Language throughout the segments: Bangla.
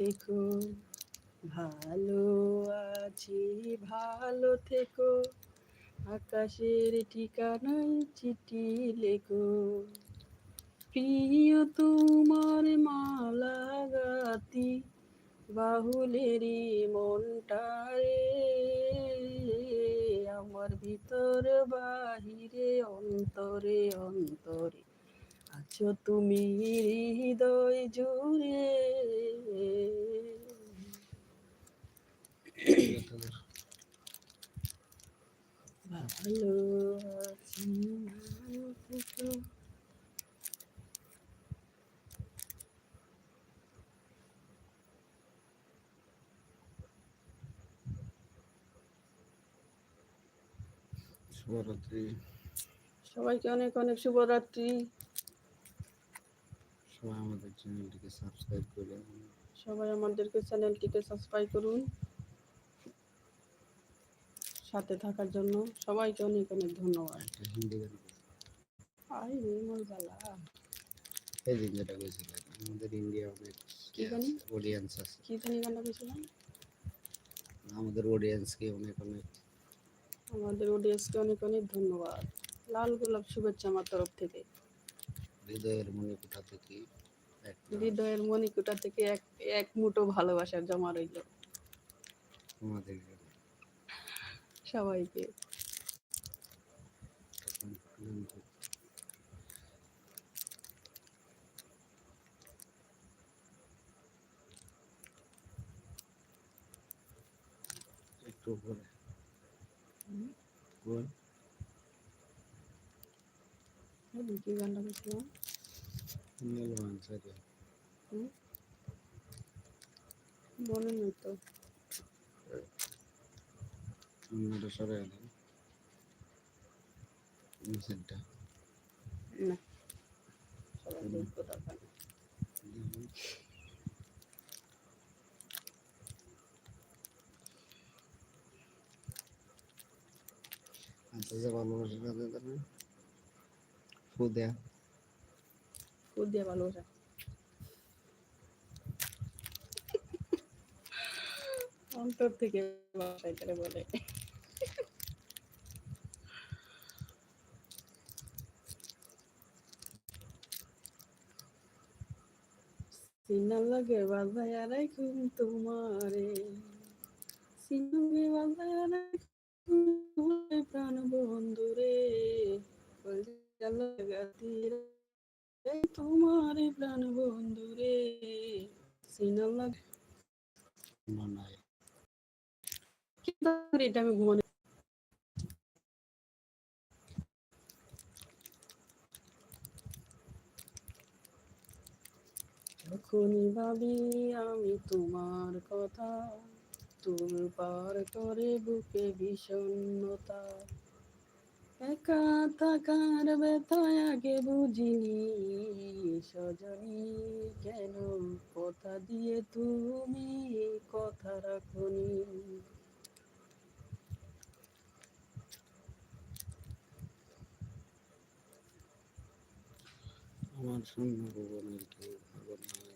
থেকো, ভালো আছি ভালো থেকো, আকাশের ঠিকানায় চিঠি লেখো, প্রিয় তোমার মালা গাতি বাহুলেরই মনটারে, আমার ভিতর বাহিরে অন্তরে অন্তরে আছো তুমি হৃদয় জুড়ে। ভালো আছি ভালো থেকো। শুভরাত্রি। সবাইকে অনেক অনেক শুভরাত্রি। সবাই আমাদের চ্যানেলটিকে সাবস্ক্রাইব করে সবাই আমাদেরকে চ্যানেলটিকে সাবস্ক্রাইব করুন, সাথে থাকার জন্য সবাইকে অনেক অনেক ধন্যবাদ। একটা হিন্দি গান আই রে মোর বালা, এই দিন যেটা বলছিলেন আমাদের ইন্ডিয়া অনেক কি জানি অডিয়েন্স আছে, কি জানি গানটা গেছিলাম। আমাদের অডিয়েন্সকে অনেক অনেক আমাদের অডিয়েন্সকে অনেক অনেক ধন্যবাদ। লাল গোলাপ শুভেচ্ছা আমার তরফ থেকে। হৃদয়ের মণিকোঠা থেকে একটা হৃদয়ের মণিকুটা থেকে এক এক মুঠো ভালোবাসার জমা রইল আমাদের জন্য সবাইকে। একটু পরে কোন কি গানটা গেছিলাম? নীলবান সাইডে মনে নেই তো। অন্যটা সরে এলেন নিচেরটা না, সবাই দেখবো দরকার নেই। আচ্ছা যে ভালোবাসা কাজে তারা ফু দেয়া ফুল দিয়ে ভালোবাসা অন্তর থেকে বাসায় করে বলে। সিনা লাগে বাজায়া রাখুন তোমারে, সিনা লাগে বাজায়া রাখুন তোমারে প্রাণ বন্ধুরে, লাগাতি তোমারে প্রাণ বন্ধুরে, সিনা লাগে। মানায় এটা আমি ঘুমানো। যখনই ভাবি আমি তোমার কথা, তুল পার করে বুকে বিষণ্ণতা, একা থাকার ব্যথায় আগে বুঝিনি সজনী, কেন কথা দিয়ে তুমি কথা রাখনি। আমার শূন্য ভুবনের কেউ ভালো নয়।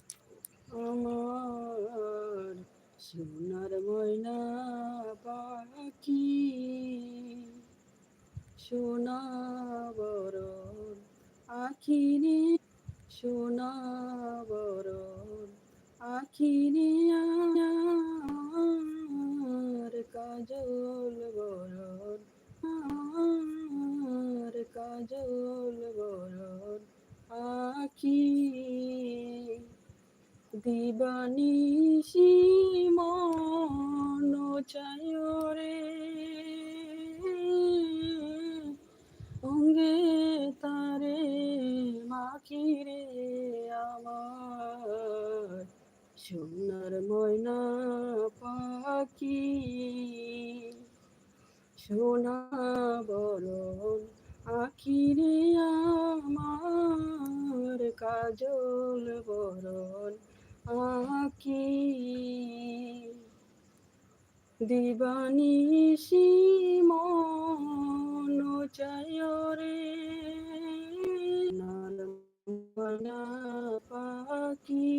আমার সোনার ময়না পাখি, সোনা বরণ আখি রে, সোনা বরণ আখি রে, আর কাজল বরণ, আর কাজল বরণ আখি, দিবানিশি মন চায় রে, অঙ্গে তারে মাখি রে, আমার সোনার ময়না পাখি, সোনা বরণ আখি রে, আমার কাজল বরণ আখি, দিবানিশি মন চায় রে, সোনার ময়না পাখি।